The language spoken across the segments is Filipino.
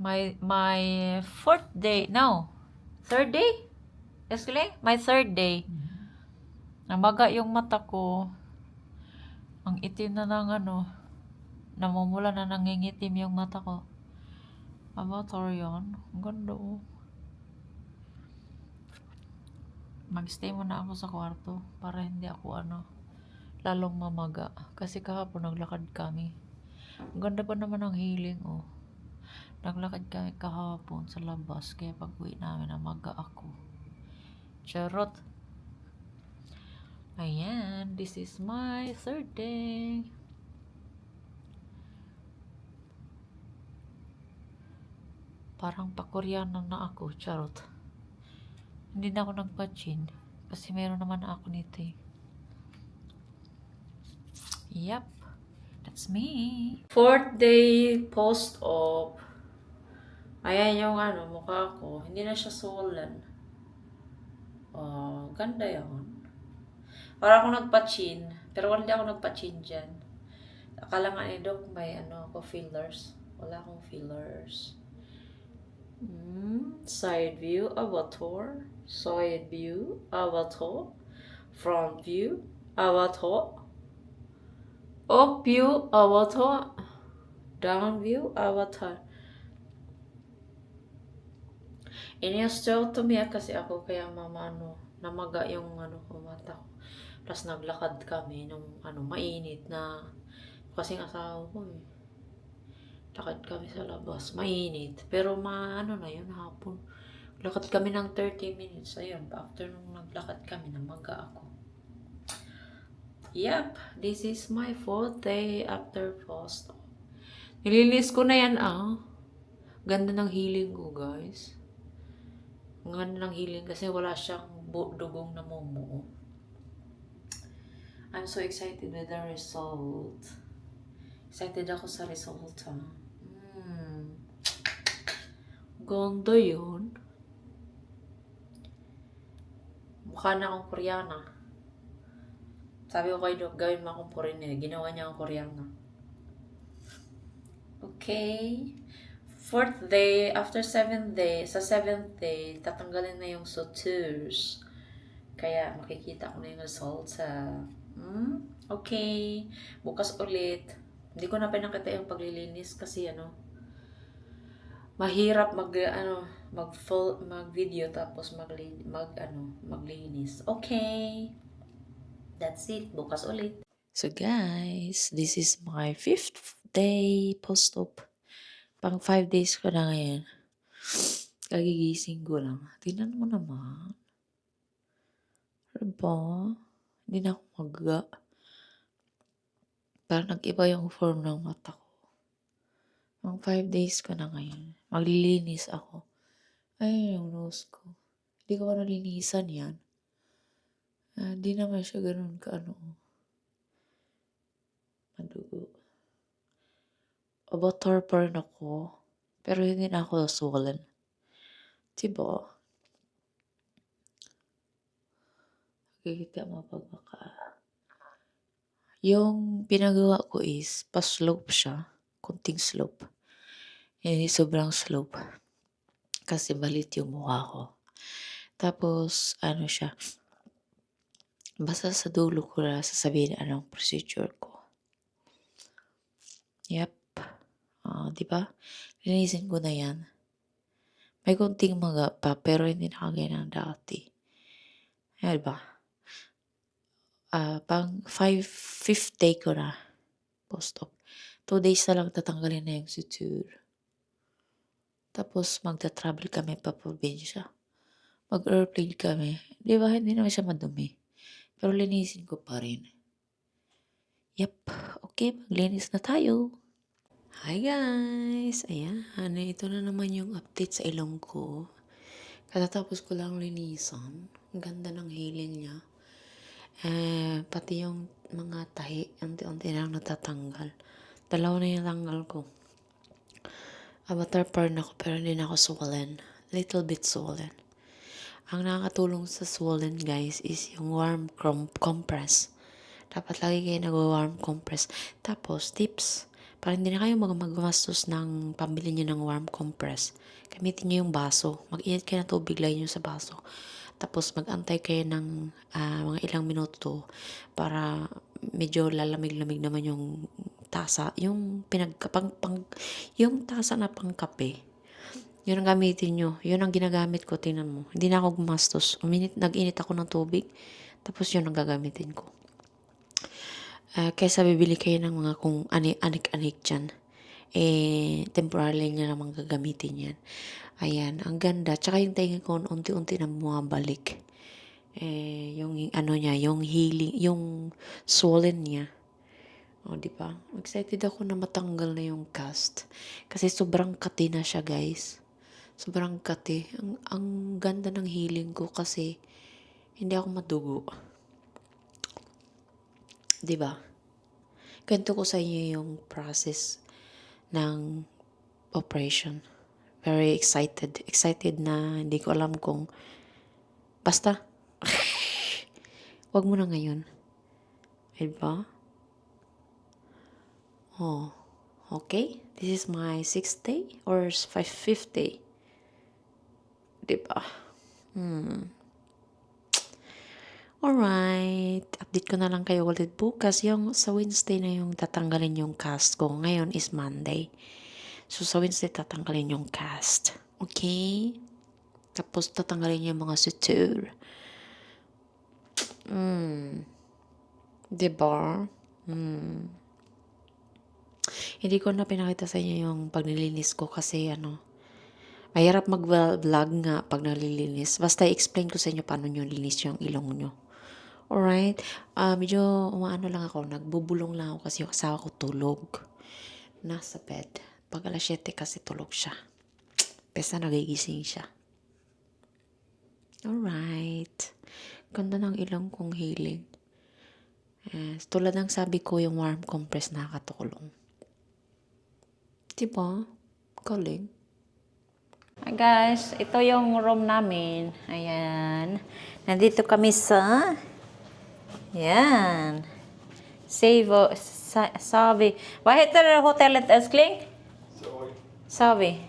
my fourth day, no, third day? Excuse my third day. Namaga yung mata ko. Ang itim na ng ano, namumula na nangingitim yung mata ko. Avatar yan. Ang ganda oh. Magstay muna ako sa kwarto para hindi ako lalong mamaga. Kasi kahapon naglakad kami. Ang ganda pa naman ng healing oh. Naglakad kami kahapon sa labas. Kaya pag uwi namin namaga ako. Charot. Ayan, this is my third day. Parang pa-Koreano na ako, charot. Hindi na ako nagpa-chin. Kasi meron naman na ako nito eh. Yep, that's me. Fourth day post-op. Ayan yung mukha ko. Hindi na siya swollen. Oh, ganda yun. Para ako nagpa-chin. Pero wala ako nagpa-chin dyan. Akala nga ni Doc may ako fillers. Wala akong fillers. Side view, avatar. Side view, avatar. Front view, avatar. Up view, avatar. Down view, avatar. Ini-osteotomy kasi ako kaya namaga yung mata ko. Tapos naglakad kami nung mainit na kasing asawa ko eh. Lakad kami sa labas, mainit. Pero na yun, hapon. Lakad kami ng 30 minutes. Ayun, after nung naglakad kami, namaga ako. Yep, this is my fourth day after post-op. Nilinis ko na yan Ganda ng healing ko, guys. Ang ganda ng healing kasi wala siyang dugong namumuo. I'm so excited with the result. Excited ako sa result, Ganda yun. Mukha na akong Koreana. Sabi ko kayo, gawin mo akong foreigner. Ginawa niya akong Koreana. Okay. Fourth day, after 7 days, sa 7th day, tatanggalin na yung sutures. Kaya makikita ko na yung result sa okay. Bukas ulit. Hindi ko na pinakita yung paglilinis kasi mahirap mag-video tapos maglinis. Okay. That's it. Bukas ulit. So guys, this is my 5th day post-op. Pang 5 days ko na ngayon. Kagigising ko lang. Tingnan mo naman. Diba? Hindi na ako magga. Parang nag-iba yung form ng mata ko. Pang 5 days ko na ngayon. Maglilinis ako. Ayun yung nose ko. Hindi ko pa nalinisan yan. Hindi naman siya ganun madugo. Avatar pa rin ako. Pero hindi na ako swollen. Diba? Kikita mo pag yung pinagawa ko is pa-slope siya. Kunting slope. Hindi sobrang slope. Kasi balit yung mukha ko. Tapos, siya. Basta sa dulo ko na sasabihin anong procedure ko. Yep. Diba? Linisin ko na yan. May kunting maga pa, pero hindi na kagaya ng dati. Diba? Pang 5th day ko na post-op. 2 days na lang tatanggalin na yung suture. Tapos magta-travel kami pa probinsya. Mag-airplane kami. Di ba, hindi naman siya madumi. Pero linisin ko pa rin. Yep. Okay, maglinis na tayo. Hi guys! Ayan, ito na naman yung update sa ilong ko. Katatapos ko lang linisan. Ang ganda ng healing niya. Pati yung mga tahi, unti-unti lang natatanggal. 2 na yung tanggal ko. Avatar pa rin ako pero hindi na ako swollen. Little bit swollen. Ang nakakatulong sa swollen guys is yung warm compress. Dapat lagi kayo nag-warm compress. Tapos tips, Para hindi na kayo magmastos ng pambili niyo ng warm compress. Gamitin niyo yung baso. Mag-init kayo ng tubig, lagay niyo sa baso. Tapos mag-antay kayo ng mga ilang minuto para medyo lalamig-lamig naman yung tasa, yung yung tasa na pangkape. Yun ang gamitin nyo. Yun ang ginagamit ko, tingnan mo. Hindi na ako gumastos. Nag-init ako ng tubig, tapos yun ang gagamitin ko. Kaysa bibili kayo ng mga kung anik-anik dyan, temporarily nyo naman gagamitin yan. Ayan, ang ganda. Tsaka yung tingin ko, unti-unti na bumabalik. Yung niya, yung healing, yung swollen niya. O, di ba? Excited ako na matanggal na yung cast. Kasi sobrang kati na siya, guys. Sobrang kati. Ang ganda ng healing ko kasi hindi ako madugo. Di ba? Kwento ko sa inyo yung process ng operation. Very excited. Excited na hindi ko alam kung basta. Wag mo na ngayon. Diba? Oh. Okay? This is my 6th day or 5th day. Diba? Alright. Update ko na lang kayo ulit bukas. Yung sa Wednesday na yung tatanggalin yung cast ko. Ngayon is Monday. So, sa Wednesday tatanggalin yung cast. Okay? Tapos tatanggalin yung mga suture. Diba? Hindi ko na pinakita sa inyo yung paglilinis ko kasi mahirap mag-vlog nga pag nalilinis. Basta i-explain ko sa inyo paano nyo linis yung ilong nyo. Alright? Medyo lang ako. Nagbubulong lang ako kasi yung asawa ko tulog. Nasa bed. Pag alas 7 kasi tulog siya. Basta nagigising siya. Alright. Ganda ng ilong kong healing. Tulad ng sabi ko, yung warm compress nakakatulong. Diba? Galing. Hi guys, ito yung room namin. Ayan. Nandito kami sa Savi. Vad heter hotellet älskling? Savi.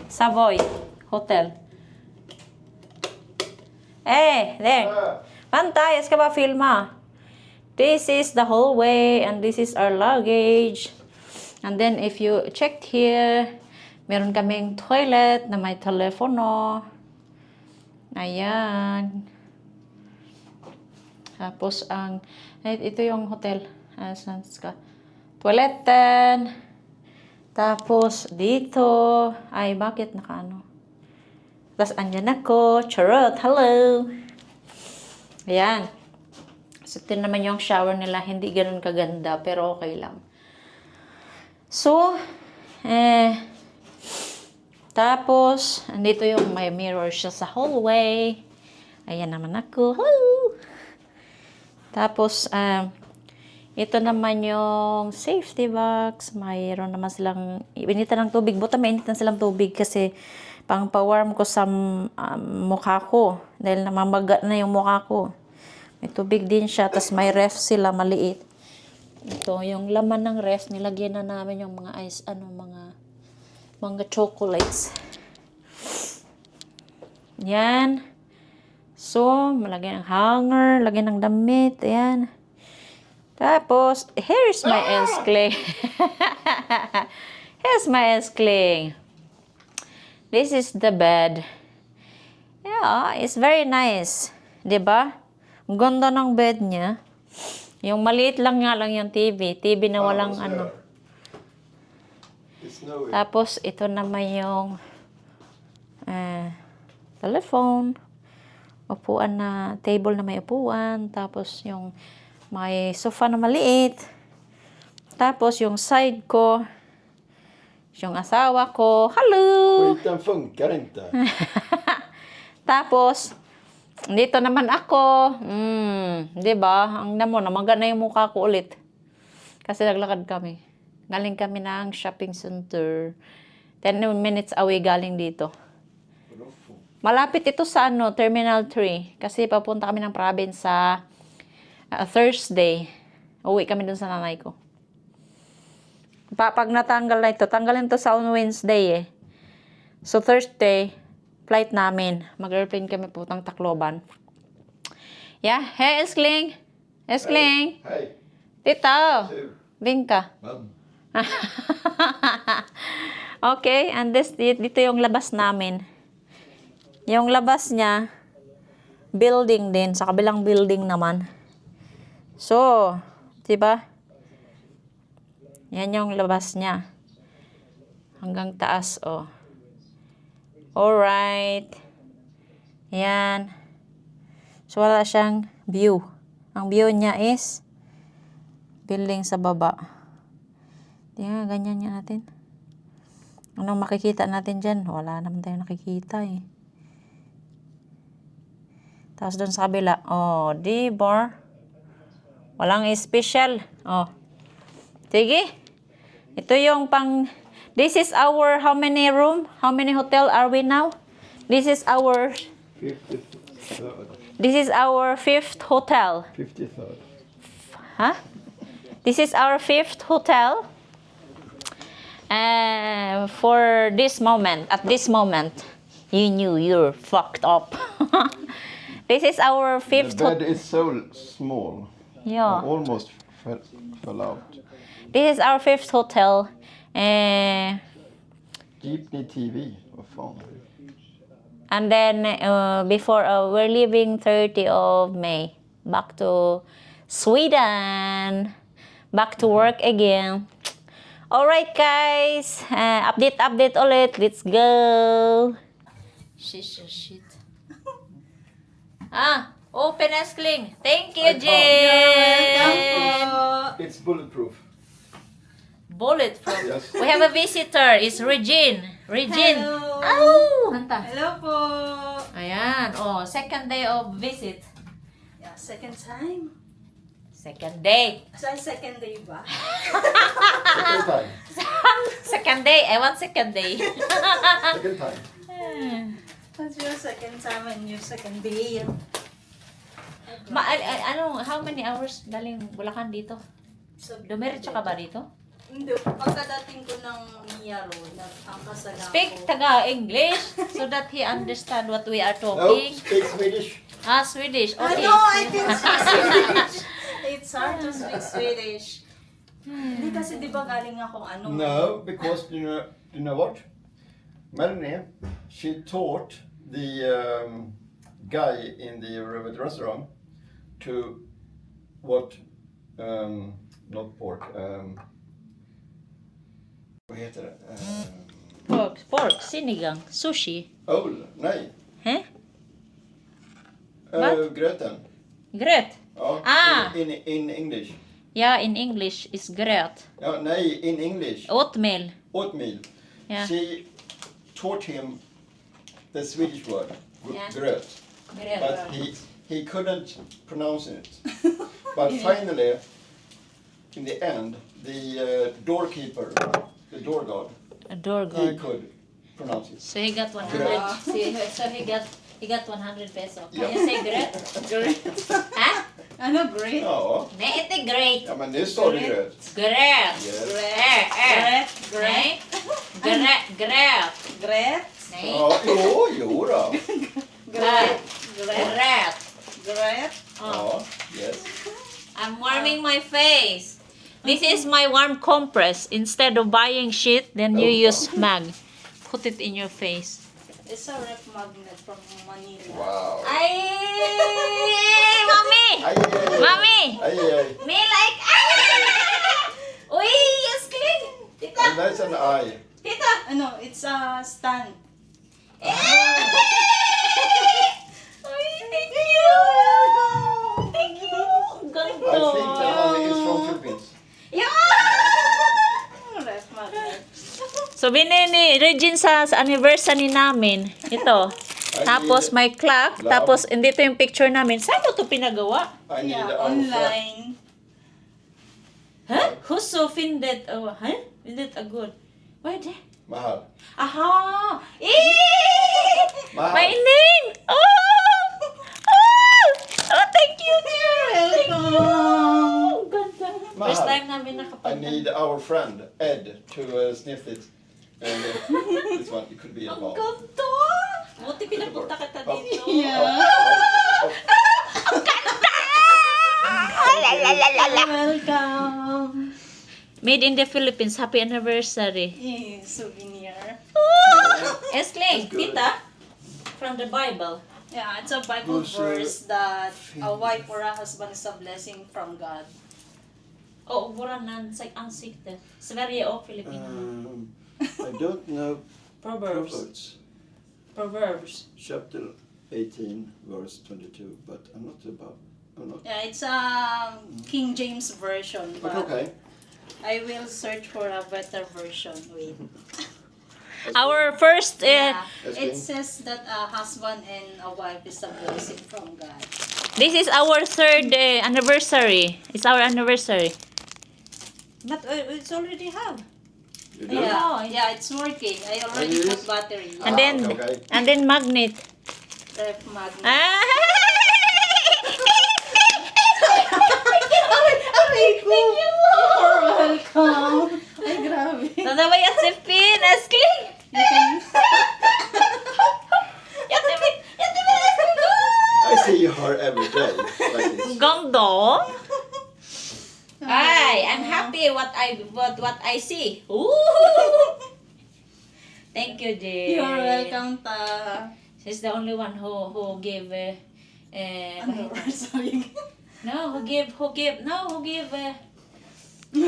Savoy Hotel. There. Vänta, jag ska bara filma. This is the hallway and this is our luggage. And then if you checked here, meron kaming toilet na may telepono. Ayan. Tapos ito yung hotel. Toiletten. Tapos dito, ay bakit nakaano? Tapos andyan ako, charot, hello. Ayan. So ito naman yung shower nila, hindi ganun kaganda, pero okay lang. So, tapos, andito yung may mirror siya sa hallway. Ayan naman ako. Hello! Tapos, ito naman yung safety box. Mayroon naman silang, initan ng tubig. Buta may initan silang tubig kasi pang pa-warm ko sa mukha ko. Dahil namamaga na yung mukha ko. May tubig din siya. Tapos may ref sila maliit. Ito, yung laman ng ref, nilagyan na namin yung mga ice, mga chocolates. Yan. So, malagyan ng hanger, lagyan ng damit, ayan. Tapos, here's my älskling. Here's my älskling. This is the bed. Yeah, it's very nice. Diba? Ang ganda ng bed niya. Yung maliit lang nga lang yung TV. TV na walang Tapos, ito naman yung telephone. Upuan na, table na may upuan. Tapos, yung may sofa na maliit. Tapos, yung side ko. Yung asawa ko. Hello! Skiten funkar inte. Tapos, dito naman ako. Diba? Ang namo, namaga na yung mukha ko ulit. Kasi naglakad kami. Galing kami ng shopping center. 10 minutes away galing dito. Malapit ito sa Terminal 3. Kasi papunta kami ng province sa Thursday. Uwi kami dun sa nanay ko. Pag natanggal na ito, tanggalin to sa on Wednesday eh. So, Thursday, flight namin. Mag-airplane kami putang Tacloban. Yeah, hey, Eskling. Eskling. Hej. Tito. Tur. Vinka. Mam. Okay, and dito yung labas namin. Yung labas niya, building din. Sa kabilang building naman. So, diba? Yan yung labas niya. Hanggang taas, oh. Alright. Yan. So, wala siyang view. Ang view niya is building sa baba. Tingnan, ganyan yan natin. Anong makikita natin dyan? Wala naman tayong nakikita eh. Tapos doon sa kabila. Oh, diba? Walang special. Oh. Sige. Ito yung pang... This is our... How many room? How many hotel are we now? This is our... 53rd. This is our 5th hotel. 53rd. Huh? This is our 5th hotel. For this moment, at this moment, you knew you're fucked up. This is our 5th The bed is so small. Yeah. I almost fell out. This is our 5th hotel. Jeepney TV. Vad fan. And then before we're leaving 30 of May, back to Sweden, back to work again. All right, guys, update ulit. Let's go. Shit. Open Eskling. Thank you, Jane. It's bulletproof. Bulletproof. Yes. We have a visitor. It's Regine. Hello. Oh, hanta. Hello po. Ayan. Oh, second day of visit. Yeah, second time. Second day. Saan second day ba? Second time. Second day. I want second day. Second time. What's your second time and your second day? How many hours galing Bulacan dito? Dumiretso ka ba dito? Hindi. Pagkadating ko ng Miyaro, ang kasala Speak ko. Taga-English so that he understand what we are No, talking. speak Swedish. Swedish. I Okay. know, I can speak Swedish. It's hard to speak Swedish. Hindi kasi di ba galing akong ano? No, because you know what? Melanie, she taught the guy in the restaurant to what not pork. Vad heter det? Pork, sinigang, sushi. Nej. Huh? Vad? Gröten. Gröt. Ja, Ah. in English. Yeah, in English is gröt. Ja, nej, in English. Oatmeal. Oatmeal. Yeah. She taught him the Swedish word, Yeah. gröt. Gröt. But he couldn't pronounce it. But finally, in the end, the doorkeeper, the door guard, A door he guard. could pronounce it. So he got 100. Gröt. So he got 100 peso. Can Yeah. you say gröt? Great. Ha? Ano, great? Ja, Nej, inte great. ja men det står det gröt. Gröt. Yes. Gröt. Great. Nej. Gröt. Great. Nej. Ja, jo då. Gröt. Great. Gröt. Great. Ja, yes. I'm warming my face. This is my warm compress. Instead of buying shit, then you Oh. use mag. Put it in your face. It's a rep magnet from Manila. Wow. Ay, mommy! Aj, aj, aj. Mommy! Aj, aj. Me like, uy, yes, clean. Tita, And that's an eye. tita. Ano, it's a stand. Uy, thank you. Thank you. Ganda. I think that one is from Philippines. Yeah. Rep magnet. So, binili ni Regine sa anniversary namin. Ito. Tapos may clock. Love. Tapos, dito yung picture namin. Saan mo ito pinagawa? I need Yeah, our friend. online. Huh? Who's so findet? Oh, huh? Findet a good. Where the? Mahal. Aha! Eh! Mahal. Maining! Oh! Oh! Oh, thank you, dear! Thank you! Welcome. Ganda. Mahal. First time time namin I nakapunta. need our friend Ed to sniff it. And this one, it could be a Ang ball. ganda! Buti pinapunta kita dito. Yeah. Welcome. Made in the Philippines. Happy anniversary. Eh, souvenir. Esling, good. tita, from the Bible. Yeah, it's a Bible Who's, verse that a wife or a husband is a blessing from God. Oh, buranan sa ang sikte. Sa Vario Filipino. I don't know Proverbs. Proverbs Proverbs. chapter 18 verse 22, but I'm not. Yeah, it's a King James version, But but okay. I will search for a better version. Wait. Our first, Yeah, That's it good. says that a husband and a wife is a blessing from God. this is our third anniversary. It's our anniversary. But it's already have. You do? Yeah, Oh, yeah, it's working. I already it put is? battery. And then, okay. and then magnet. Ref magnet. Ah! Aray ko! You're welcome! Ay, grabe. Nanaway at si Finn, Esling. You can... I see her every day like this. Ganda. Ay, I'm happy what I see. Ooh. Thank you, dear. You're welcome, ta. She's the only one who gave Anniversary. who give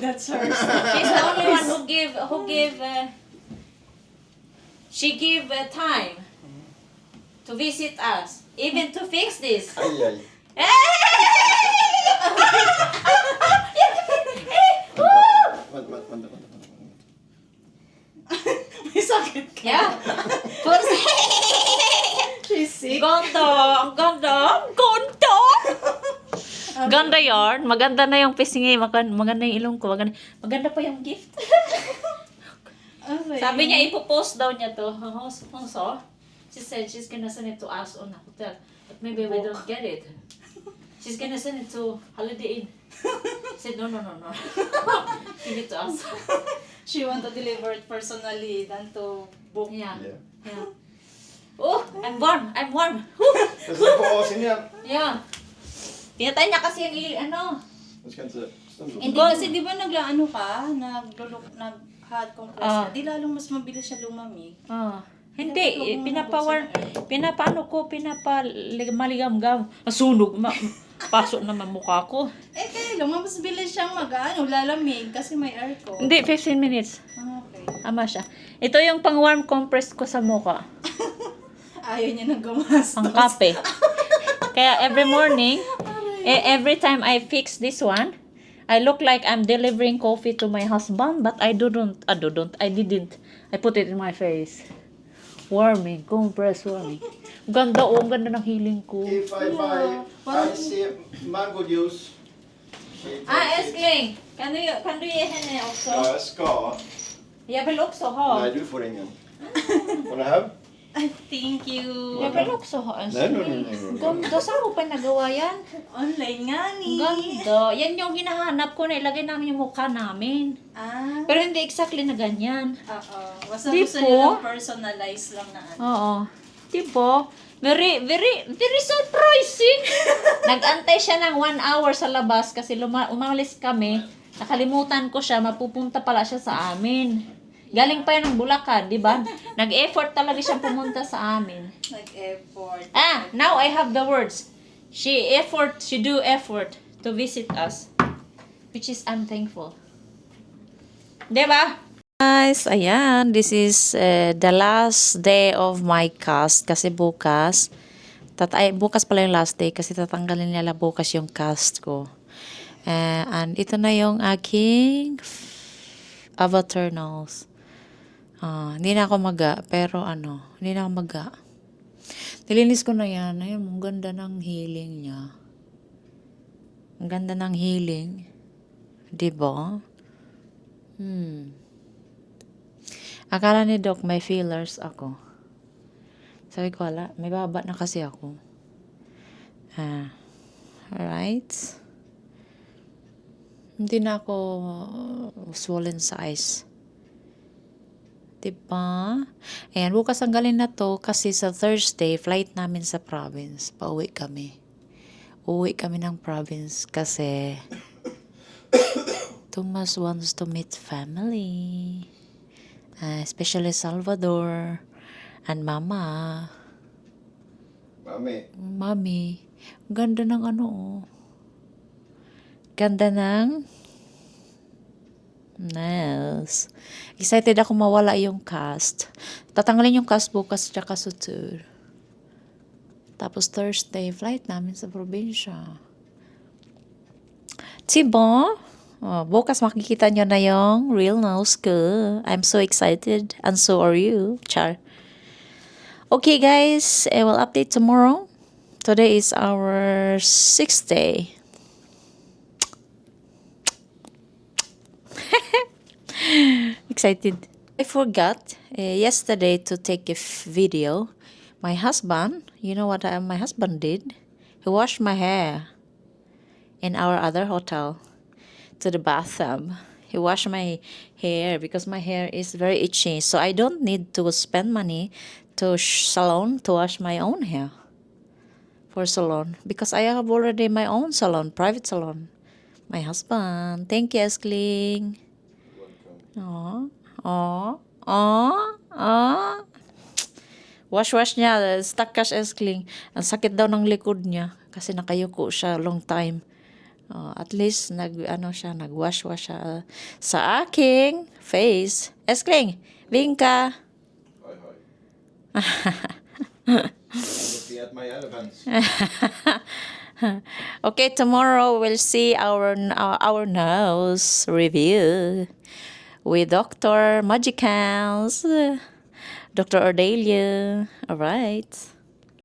That's hers. she's the only one who give she give time to visit us, even to fix this. Ay, ay. Vänta. May sakit ka. Yeah. She's sick. Ganda! Ang ganda! Ang ganda! Ganda yarn. Maganda na yung pisngi. Maganda yung ilong ko. Maganda pa yung gift. Aray. Sabi niya, ipopost daw niya to. So, she said she's gonna send it to us on a hotel. But maybe we don't get it. She's gonna send it to Holiday Inn. I said, no. Give it to us. She want to deliver it personally than to book. Yeah. Yeah. Yeah. Oh, I'm warm. Jag ska på Asien igen. Yeah. Pinatay niya kasi yung Jag ska inte stanna. Hindi kasi di ba nag-hot compress ka, di lalong mas mabilis siya lumamig. Hindi, pinapamaligam-gam. Masunog, pasok naman mukha ko. Eh kaya lang, mas bilis siyang lalamig kasi may aircon. Hindi, 15 minutes. Ah, okay. Ama siya. Ito yung pang-warm compress ko sa mukha. Ayaw niya nang gumastos. Pang kape. Kaya every morning, every time I fix this one, I look like I'm delivering coffee to my husband, but I didn't. I put it in my face. Warming, compress warming. Ganda ganda ng healing ko. If I buy icy mango juice. she takes it. Eskling, kan du ge henne också? Ja, jag ska. Jag vill också ha. Nej, du får ingen. Wanna have? Thank you. Jag vill också ha en Nej, sån. no. Ganda, saan mo pa nagawa yan? Online nga ni. Ganda. Yan yung hinahanap ko na ilagay namin yung mukha namin. Ah, Pero hindi exactly na ganyan. oo. Basta Di gusto po. nilang personalize lang na ano. Oo. Diba? Very surprising. Nag-antay siya ng 1 hour sa labas kasi umalis kami. Nakalimutan ko siya, mapupunta pala siya sa amin. Galing pa yan ng Bulacan, di ba? Nag-effort talaga siyang pumunta sa amin. Nag-effort. Now I have the words. She do effort to visit us. Which is I'm thankful. Di ba? Guys, ayan. This is the last day of my cast. Kasi bukas, bukas pala yung last day kasi tatanggalin nila bukas yung cast ko. And ito na yung aking avatar nose. Hindi na ako maga, pero hindi na ako maga. Nilinis ko na yan. Ayun, ang ganda ng healing niya. Ang ganda ng healing. Diba? Akala ni Doc may feelers ako. Sabi ko, wala. May baba na kasi ako. Alright. Hindi na ako swollen sa eyes. Diba? Ayan, bukas ang galing na to kasi sa Thursday, flight namin sa province. Pauwi kami. Uwi kami ng province kasi Thomas wants to meet family. Especially Salvador and Mama. Mami. Ang ganda ng ano, oh. Ganda ng nails. Excited ako mawala yung cast. Tatanggalin yung cast bukas tsaka suture. Tapos Thursday, flight namin sa probinsya. Diba? Oh, bukas makikita nyo na yung real nose ko. I'm so excited. And so are you. Char. Okay guys, I will update tomorrow. Today is our 6th day. Excited. I forgot yesterday to take a video. My husband, you know what my husband did? He washed my hair in our other hotel to the bathroom. He washed my hair because my hair is very itchy. So I don't need to spend money to salon to wash my own hair for salon because I have already my own salon, private salon. My husband. Thank you, Eskling. Aw. Aw. Aw. Aw. Wash niya. Stuck cash Eskling. Ang sakit daw ng likod niya kasi nakayuko siya long time. At least nagwash siya sa aking face. Eskling, Vinka. Looking at my elephants. Okay, tomorrow we'll see our nose review with Dr. Magicals, Dr. Ordelia. All right.